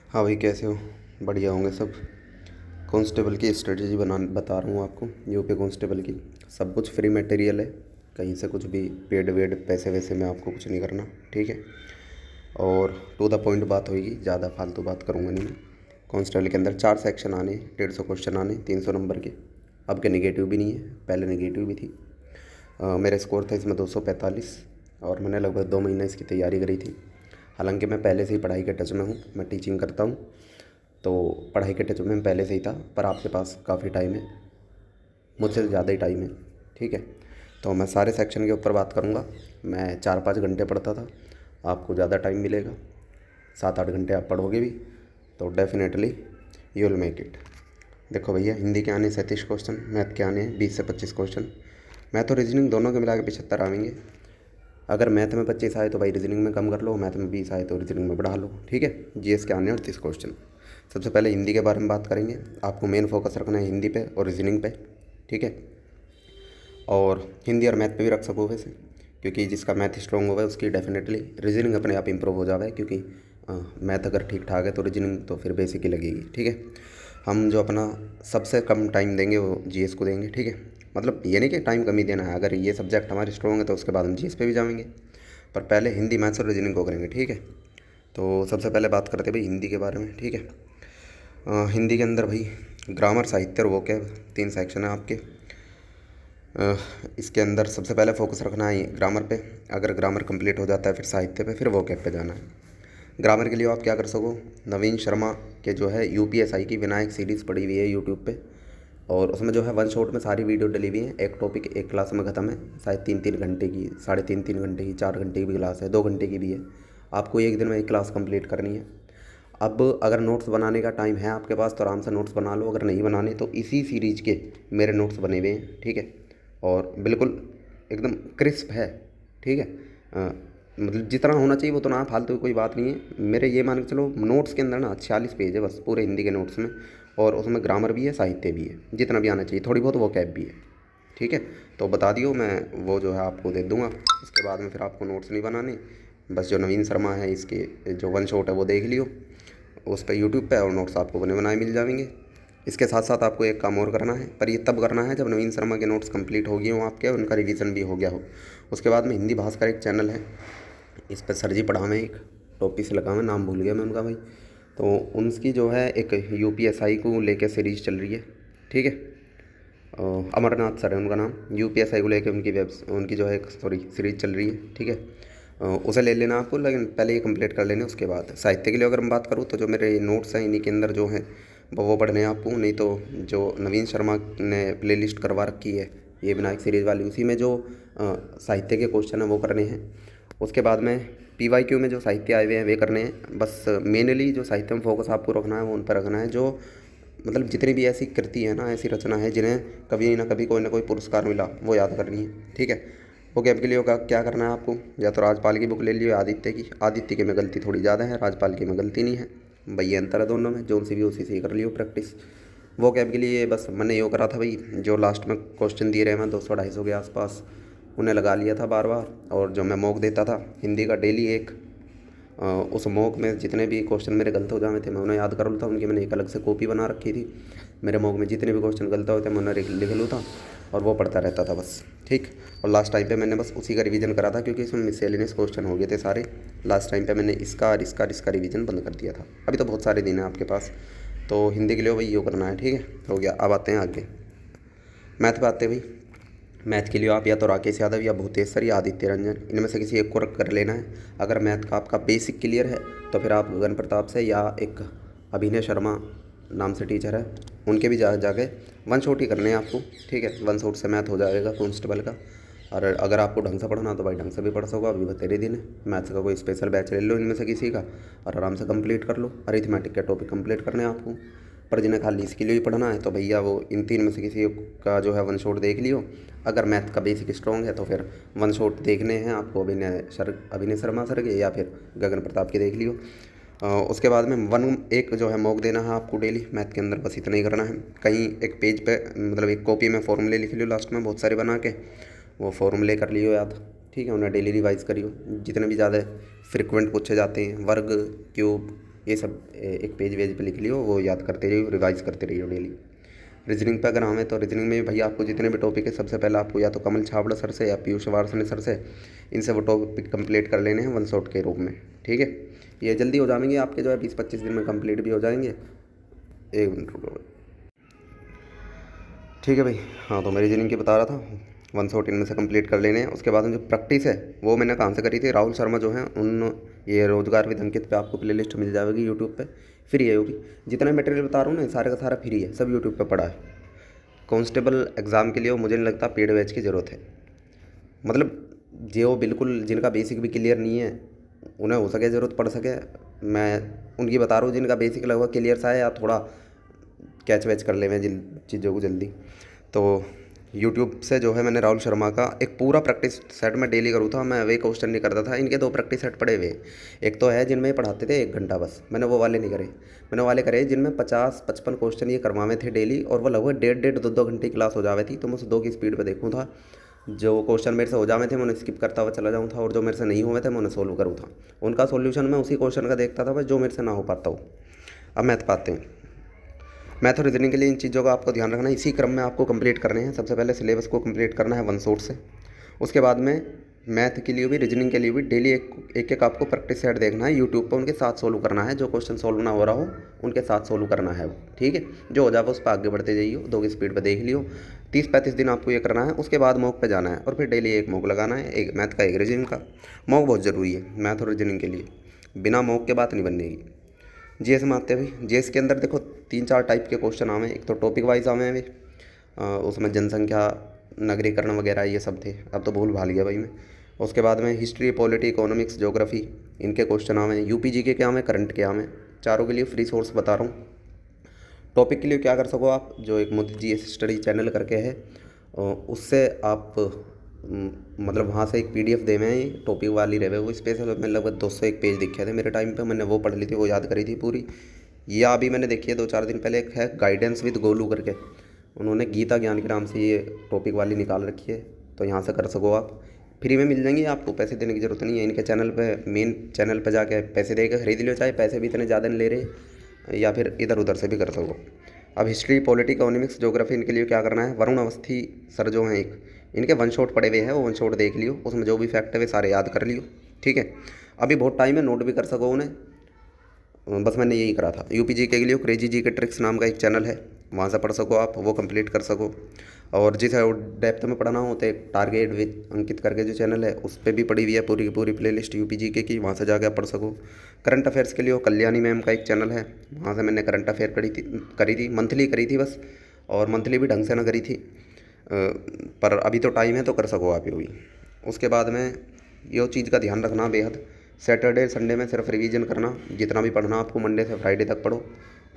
हाँ भाई, कैसे हो? बढ़िया होंगे सब। कांस्टेबल की स्ट्रेटजी बता रहा हूँ आपको। यूपी कांस्टेबल की सब कुछ फ्री मटेरियल है। कहीं से कुछ भी पेड वेड पैसे वैसे में आपको कुछ नहीं करना, ठीक है। और टू द पॉइंट बात होगी, ज़्यादा फालतू बात करूँगा नहीं मैं। कांस्टेबल के अंदर 4 सेक्शन आने, 150 क्वेश्चन आने, 300 नंबर के। अब के नेगेटिव भी नहीं है, पहले नेगेटिव भी थी। मेरा स्कोर था इसमें 245 और मैंने लगभग 2 महीने इसकी तैयारी करी थी। हालांकि मैं पहले से ही पढ़ाई के टच में हूँ, मैं टीचिंग करता हूँ, तो पढ़ाई के टच में पहले से ही था। पर आपके पास काफ़ी टाइम है, मुझसे तो ज़्यादा ही टाइम है, ठीक है। तो मैं सारे सेक्शन के ऊपर बात करूँगा। मैं 4-5 घंटे पढ़ता था, आपको ज़्यादा टाइम मिलेगा, 7-8 घंटे आप पढ़ोगे भी, तो definitely you will make it. देखो भैया, हिंदी के आने 37 क्वेश्चन, मैथ के आने 20 से 25 क्वेश्चन। मैथ और रीजनिंग दोनों के मिला के 75 आएंगे। अगर मैथ में 25 आए तो भाई रीजनिंग में कम कर लो, मैथ में 20 आए तो रीजनिंग में बढ़ा लो, ठीक है। जीएस के आने 38 क्वेश्चन। सबसे पहले हिंदी के बारे में बात करेंगे। आपको मेन फोकस रखना है हिंदी पे और रीजनिंग पे, ठीक है। और हिंदी और मैथ पे भी रख सको वैसे, क्योंकि जिसका मैथ स्ट्रॉन्ग होगा उसकी डेफिनेटली रीजनिंग अपने आप इंप्रूव हो जावे, क्योंकि मैथ अगर ठीक ठाक है तो रीजनिंग तो फिर बेसिक ही लगेगी, ठीक है। हम जो अपना सबसे कम टाइम देंगे वो जीएस को देंगे, ठीक है। मतलब ये नहीं कि टाइम कम ही देना है, अगर ये सब्जेक्ट हमारे स्ट्रॉन्ग है तो उसके बाद हम जीएस पे भी जाएंगे, पर पहले हिंदी मैथ्स और रीजनिंग को करेंगे, ठीक है। तो सबसे पहले बात करते हैं भाई हिंदी के बारे में, ठीक है। हिंदी के अंदर भाई ग्रामर, साहित्य और वोकैब 3 सेक्शन है आपके। इसके अंदर सबसे पहले फोकस रखना है ग्रामर पे। अगर ग्रामर कंप्लीट हो जाता है फिर साहित्य पे, फिर वोकैब पे जाना है। ग्रामर के लिए आप क्या कर सको, नवीन शर्मा के जो है यूपीएसआई की विनायक सीरीज़ पड़ी हुई है यूट्यूब पे, और उसमें जो है वन शॉट में सारी वीडियो डली हुई हैं। एक टॉपिक एक क्लास में ख़त्म है, शायद 3-3 घंटे की, 3.5-3 घंटे की, 4 घंटे की भी क्लास है, 2 घंटे की भी है। आपको एक दिन में एक क्लास कंप्लीट करनी है। अब अगर नोट्स बनाने का टाइम है आपके पास तो आराम से नोट्स बना लो, अगर नहीं बनाने तो इसी सीरीज के मेरे नोट्स बने हुए हैं, ठीक है। और बिल्कुल एकदम क्रिस्प है, ठीक है। मतलब जितना होना चाहिए वो तो ना, फालतू कोई बात नहीं है। मेरे ये मान के चलो नोट्स के अंदर ना 46 पेज है बस पूरे हिंदी के नोट्स में, और उसमें ग्रामर भी है, साहित्य भी है, जितना भी आना चाहिए, थोड़ी बहुत वो कैब भी है, ठीक है। तो बता दियो, मैं वो जो है आपको दे दूँगा। उसके बाद में फिर आपको नोट्स नहीं बनाने, बस जो नवीन शर्मा है इसके जो वन शॉट है वो देख लियो उस पर यूट्यूब पे, और नोट्स आपको बने बनाए मिल जाएंगे। इसके साथ साथ आपको एक काम और करना है, पर ये तब करना है जब नवीन शर्मा के नोट्स कंप्लीट हो गए हों आपके, उनका रिवीजन भी हो गया हो। उसके बाद में हिंदी भास्कर एक चैनल है, इस पर सर जी पढ़ावें, एक टॉपी से लगा, मैं नाम भूल गया मैं उनका भाई। तो उनकी जो है एक यूपीएसआई को लेकर सीरीज चल रही है, ठीक है। अमरनाथ सर है उनका नाम। यूपीएसआई को लेकर उनकी जो है एक सीरीज चल रही है, ठीक है। उसे ले लेना आपको, लेकिन पहले ये कंप्लीट कर लेना। उसके बाद साहित्य के लिए अगर मैं बात करूँ तो जो मेरे नोट्स हैं इन्हीं के अंदर जो हैं वो पढ़ने हैं आपको। नहीं तो जो नवीन शर्मा ने प्लेलिस्ट करवा रखी है ये विनायक सीरीज़ वाली, उसी में जो साहित्य के क्वेश्चन हैं वो करने हैं। उसके बाद में पीवाईक्यू में जो साहित्य आए हुए हैं वे करने हैं। बस मेनली जो साहित्य में फोकस आपको रखना है वो उन पर रखना है, जो मतलब जितनी भी ऐसी कृति है ना, ऐसी रचना है जिन्हें कभी ना कभी कोई ना कोई पुरस्कार मिला, वो याद करनी है, ठीक है। ओके, अब के लिए होगा क्या करना है आपको, या तो राजपाल की बुक ले लियो, आदित्य की। आदित्य की में गलती थोड़ी ज़्यादा है, राजपाल की में गलती नहीं है, भैया अंतर है दोनों में, जो उनसे भी उसी से ही कर लियो प्रैक्टिस। वो कैब के लिए बस मैंने यो करा था भाई, जो लास्ट में क्वेश्चन दिए रहे मैं 200-250 के आसपास, उन्हें लगा लिया था बार बार। और जो मैं मॉक देता था हिंदी का डेली एक, उस मॉक में जितने भी क्वेश्चन मेरे गलत हो जाते थे मैं उन्हें याद कर लूँ था। उनकी मैंने एक अलग से कॉपी बना रखी थी। मेरे मॉक में जितने भी क्वेश्चन गलत होते मैं उन्हें लिख लूँ था, और वो पढ़ता रहता था बस, ठीक। और लास्ट टाइम पे मैंने बस उसी का रिवीजन करा था, क्योंकि इसमें मिसलेनियस क्वेश्चन हो गए थे सारे। लास्ट टाइम पे मैंने इसका और इसका और इसका रिवीजन बंद कर दिया था। अभी तो बहुत सारे दिन हैं आपके पास, तो हिंदी के लिए वही यो करना है, ठीक है। हो गया, अब आते हैं आगे मैथ पे आते हैं भाई। मैथ के लिए आप या तो राकेश यादव या भूतेश सर या आदित्य रंजन, इनमें से किसी एक को रख कर लेना है। अगर मैथ का आपका बेसिक क्लियर है तो फिर आप गगन प्रताप से, या एक अभिनय शर्मा नाम से टीचर है, उनके भी जाके वन शॉट ही करने हैं आपको, ठीक है। वन शॉट से मैथ हो जाएगा कांस्टेबल का। और अगर आपको ढंग से पढ़ना तो भाई ढंग से भी पढ़ सको, अभी बतेरे दिन है। मैथ्स का कोई स्पेशल बैच ले लो इनमें से किसी का, और आराम से कंप्लीट कर लो। अरिथमेटिक के टॉपिक कंप्लीट करने हैं आपको। पर जिन्हें खाली इसके लिए ही पढ़ना है तो भैया वो इन 3 में से किसी एक का जो है वन शॉट देख लियो। अगर मैथ का बेसिक स्ट्रॉन्ग है तो फिर वन शॉट देखने हैं आपको अभिनय शर्मा सर के, या फिर गगन प्रताप के देख लियो। उसके बाद में वन एक जो है मॉक देना है आपको डेली मैथ के अंदर, बस इतना ही करना है। कहीं एक पेज पे मतलब एक कॉपी में फॉर्मूले लिख लियो लास्ट में बहुत सारे बना के, वो फॉर्मूले कर लियो याद, ठीक है। उन्हें डेली रिवाइज करियो, जितने भी ज़्यादा फ्रिक्वेंट पूछे जाते हैं, वर्ग, क्यूब, ये सब एक पेज वेज पे लिख लियो, वो याद करते रहिए, रिवाइज करते रहिए डेली। रीजनिंग पे अगर हमें तो रीजनिंग में भैया आपको जितने भी टॉपिक है सबसे पहले आपको या तो कमल छाबड़ा सर से या पीयूष वार्षणे सर से, इनसे वो टॉपिक कंप्लीट कर लेने हैं वन शॉट के रूप में। ठीक है, ये जल्दी हो जाएंगे आपके जो है 20-25 दिन में कंप्लीट भी हो जाएंगे। 1 मिनट रुको। ठीक है भाई, हाँ तो मैं रीजनिंग की बता रहा था, वन शॉट इनमें से कंप्लीट कर लेने हैं। उसके बाद में जो प्रैक्टिस है वो मैंने कहाँ से करी थी, राहुल शर्मा जो हैं उन, ये रोजगार विद अंकित पे आपको प्लेलिस्ट मिल जाएगी यूट्यूब पे, फ्री है होगी। जितना मटेरियल बता रहा हूँ ना सारे का सारा फ्री है, सब यूट्यूब पे पड़ा है। कांस्टेबल एग्ज़ाम के लिए मुझे नहीं लगता पेड बैच की ज़रूरत है, मतलब जो बिल्कुल जिनका बेसिक भी क्लियर नहीं है उन्हें हो सके ज़रूरत पड़ सके, मैं उनकी बता रहा हूँ। जिनका बेसिक लगभग क्लियर सा है या थोड़ा कैच वैच कर ले मैं जिन चीज़ों को जल्दी, तो यूट्यूब से जो है मैंने राहुल शर्मा का एक पूरा प्रैक्टिस सेट में डेली करूँ था। मैं वे क्वेश्चन नहीं करता था, इनके 2 प्रैक्टिस सेट पड़े हुए। एक तो है जिनमें पढ़ाते थे 1 घंटा बस, मैंने वो वाले नहीं करे। मैंने वाले करे जिनमें 50-55 क्वेश्चन ये करवावे थे डेली, और वो लगभग 1.5 2 घंटे की क्लास हो जावे थी। तो मैं उसे 2 की स्पीड पर देखूँ था, जो क्वेश्चन मेरे से हो जावे थे मैं उन्हें स्किप करता हुआ चला जाऊँ था, और जो मेरे से नहीं हुए थे मैं उन्हें सोल्व करूँ था। उनका सोल्यूशन मैं उसी क्वेश्चन का देखता था बस, जो मेरे से ना हो पाता हो। अब मैथ पाते हैं, मैथ और रीजनिंग के लिए इन चीज़ों का आपको ध्यान रखना है, इसी क्रम में आपको कंप्लीट करने हैं। सबसे पहले सिलेबस को कंप्लीट करना है वन शॉट से। उसके बाद में मैथ के लिए भी रीजनिंग के लिए भी डेली एक आपको प्रैक्टिस सेट देखना है यूट्यूब पर, उनके साथ सोल्व करना है। जो क्वेश्चन सोल्व ना हो रहा हो उनके साथ सोल्व करना है वो, ठीक है। जो हो जाए उस पर आगे बढ़ते जाइए, 2 की स्पीड पर देख लियो। 30-35 दिन आपको ये करना है। उसके बाद मॉक पे जाना है, और फिर डेली 1 मॉक लगाना है, एक मैथ का एक रीजनिंग का। मॉक बहुत ज़रूरी है मैथ और रीजनिंग के लिए, बिना मॉक के बात नहीं बनेगी। जीएस में आते हैं भाई, जीएस के अंदर देखो 3-4 टाइप के क्वेश्चन आवे। एक तो टॉपिक वाइज आवे हैं, उसमें जनसंख्या, नगरीकरण वगैरह ये सब थे, अब तो भूल भाल गया भाई मैं। उसके बाद में हिस्ट्री, पॉलिटी, इकोनॉमिक्स, ज्योग्राफी, इनके क्वेश्चन आवे। यूपीजी के क्या आवे, करंट के आवे। चारों के लिए फ्री सोर्स बता रहा हूँ। टॉपिक के लिए क्या कर सको आप, जो एक मोदी जीएस स्टडी चैनल करके है, उससे आप मतलब वहाँ से एक पीडीएफ दे में टॉपिक वाली रहे वो स्पेशल में लगभग 201 पेज दिखे थे मेरे टाइम पे, मैंने वो पढ़ ली थी, वो याद करी थी पूरी। या अभी मैंने देखी है 2-4 दिन पहले, एक है गाइडेंस विद गोलू करके, उन्होंने गीता ज्ञान के नाम से ये टॉपिक वाली निकाल रखी है, तो यहाँ से कर सको आप। फ्री में मिल जाएंगी, आपको पैसे देने की ज़रूरत नहीं है। इनके चैनल पर, मेन चैनल पर जाके पैसे दे के खरीद लो, चाहे पैसे भी इतने ज़्यादा नहीं ले रहे, या फिर इधर उधर से भी कर सको। अब हिस्ट्री, पॉलिटी, इकोनॉमिक्स, ज्योग्राफी, इनके लिए क्या करना है, वरुण अवस्थी सर जो हैं एक, इनके वन शॉट पड़े हुए हैं, वो वन शॉट देख लियो, उसमें जो भी फैक्ट है वे सारे याद कर लियो, ठीक है। अभी बहुत टाइम है, नोट भी कर सको उन्हें, बस मैंने यही करा था। यूपीजी के लिए क्रेजी जी के ट्रिक्स नाम का एक चैनल है, वहाँ से पढ़ सको आप, वो कंप्लीट कर सको। और जिसे डेप्थ में पढ़ना हो तो एक टारगेट विद अंकित करके जो चैनल है उस पर भी पड़ी हुई है पूरी की पूरी प्लेलिस्ट यूपीजी के की, वहाँ से जाकर पढ़ सको। करंट अफेयर्स के लिए कल्याणी मैम का एक चैनल है, वहाँ से मैंने करंट अफेयर करी थी, मंथली करी थी बस, और मंथली भी ढंग से ना करी थी, पर अभी तो टाइम है तो कर सको आप ये भी। उसके बाद में ये चीज़ का ध्यान रखना बेहद, सैटरडे संडे में सिर्फ रिवीजन करना, जितना भी पढ़ना आपको मंडे से फ्राइडे तक पढ़ो,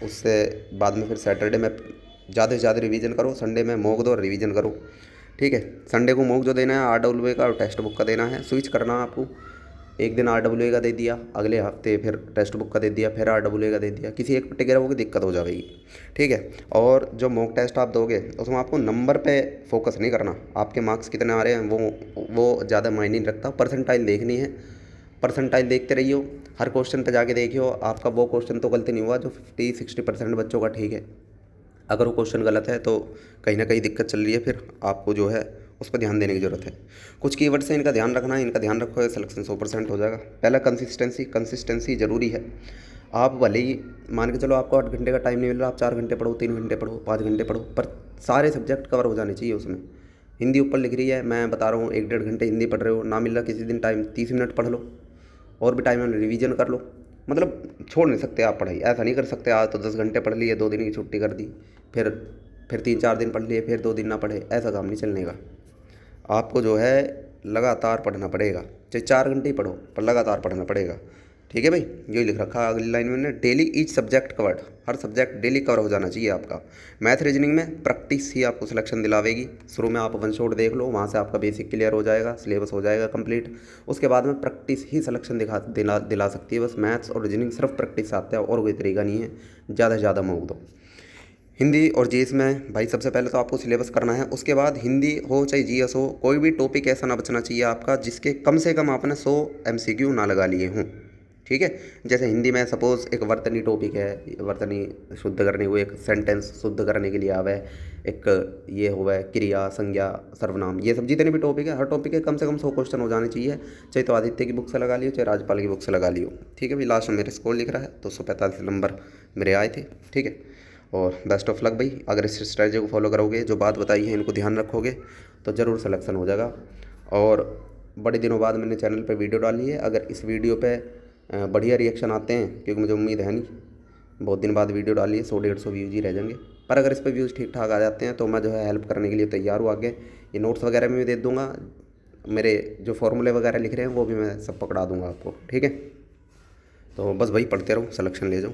उससे बाद में फिर सैटरडे में ज़्यादा से ज़्यादा रिवीजन करो, संडे में मॉक दो और रिवीजन करो, ठीक है। संडे को मॉक जो देना है RWA का और टेक्स्ट बुक का देना है, स्विच करना आपको। एक दिन RWA का दे दिया, अगले हफ्ते फिर टेक्स्ट बुक का दे दिया, फिर RWA का दे दिया, किसी एक पर्टिकुलर वो की दिक्कत हो जाएगी, ठीक है। और जो मॉक टेस्ट आप दोगे उसमें आपको नंबर पे फोकस नहीं करना, आपके मार्क्स कितने आ रहे हैं वो ज़्यादा मायने नहीं रखता, परसेंटाइल देखनी है। परसेंटाइल देखते रहिए, हर क्वेश्चन पे जाके देखियो आपका वो क्वेश्चन तो गलती नहीं हुआ जो 50-60% बच्चों का ठीक है। अगर वो क्वेश्चन गलत है तो कहीं ना कहीं दिक्कत चल रही है, फिर आपको जो है उस पर ध्यान देने की ज़रूरत है। कुछ कीवर्ड से इनका ध्यान रखना है, इनका ध्यान रखोगे सिलेक्शन 100% हो जाएगा। पहला कंसिस्टेंसी ज़रूरी है। आप भले ही मान के चलो आपको 8 घंटे का टाइम नहीं मिल रहा, आप 4 घंटे पढ़ो, 3 घंटे पढ़ो, 5 घंटे पढ़ो, पर सारे सब्जेक्ट कवर हो जाने चाहिए उसमें। हिंदी ऊपर लिख रही है, मैं बता रहा हूँ 1-1.5 घंटे हिंदी पढ़ रहे हो, ना मिल रहा किसी दिन टाइम 30 मिनट पढ़ लो, और भी टाइम में रिवीजन कर लो। मतलब छोड़ नहीं सकते आप पढ़ाई, ऐसा नहीं कर सकते आज तो 10 घंटे पढ़ लिए, 2 दिन की छुट्टी कर दी, फिर 3-4 दिन पढ़ लिए, फिर 2 दिन ना पढ़े, ऐसा काम नहीं चलने का। आपको जो है लगातार पढ़ना पड़ेगा, चाहे 4 घंटे ही पढ़ो पर लगातार पढ़ना पड़ेगा, ठीक है भाई। यही लिख रखा है अगली लाइन में, डेली ईच सब्जेक्ट कवर्ड, हर सब्जेक्ट डेली कवर हो जाना चाहिए आपका। मैथ रीजनिंग में प्रैक्टिस ही आपको सिलेक्शन दिलावेगी। शुरू में आप वन शॉट देख लो, वहाँ से आपका बेसिक क्लियर हो जाएगा, सिलेबस हो जाएगा कंप्लीट। उसके बाद में प्रैक्टिस ही सिलेक्शन दिला सकती है। बस मैथ्स और रीजनिंग सिर्फ प्रैक्टिस आता है, और कोई तरीका नहीं है। ज़्यादा से ज़्यादा मौक दो। हिंदी और जीएस में भाई सबसे पहले तो आपको सिलेबस करना है, उसके बाद हिंदी हो चाहे जीएस हो, कोई भी टॉपिक ऐसा ना बचना चाहिए आपका जिसके कम से कम आपने 100 MCQ ना लगा लिए हों, ठीक है। जैसे हिंदी में सपोज़ एक वर्तनी टॉपिक है, वर्तनी शुद्ध करने को एक सेंटेंस शुद्ध करने के लिए आवे, एक ये हुआ क्रिया, संज्ञा, सर्वनाम, ये सब जितने भी टॉपिक है, हर टॉपिक के कम से कम 100 क्वेश्चन हो जाने चाहिए। चाहे तो आदित्य की बुक से लगा लियो, चाहे राजपाल की बुक से लगा लियो। ठीक है भाई, लास्ट में मेरे स्कोर लिख रहा है 245 नंबर मेरे आए थे। ठीक है, और बेस्ट ऑफ लक भाई। अगर इस स्ट्रेटजी को फॉलो करोगे, जो बात बताई है इनको ध्यान रखोगे, तो ज़रूर सिलेक्शन हो जाएगा। और बड़े दिनों बाद मैंने चैनल पे वीडियो डाली है, अगर इस वीडियो पे बढ़िया रिएक्शन आते हैं, क्योंकि मुझे उम्मीद है नहीं, बहुत दिन बाद वीडियो डाली है, 100-150 व्यूज़ ही रह जाएंगे, पर अगर इस पर व्यूज़ ठीक ठाक आ जाते हैं तो मैं जो है हेल्प करने के लिए तैयार हूँ आगे। ये नोट्स वगैरह में भी दे दूँगा, मेरे जो फॉर्मूले वगैरह लिख रहे हैं वो भी मैं सब पकड़ा दूँगा आपको। ठीक है, तो बस भाई पढ़ते रहो, सिलेक्शन ले जाओ।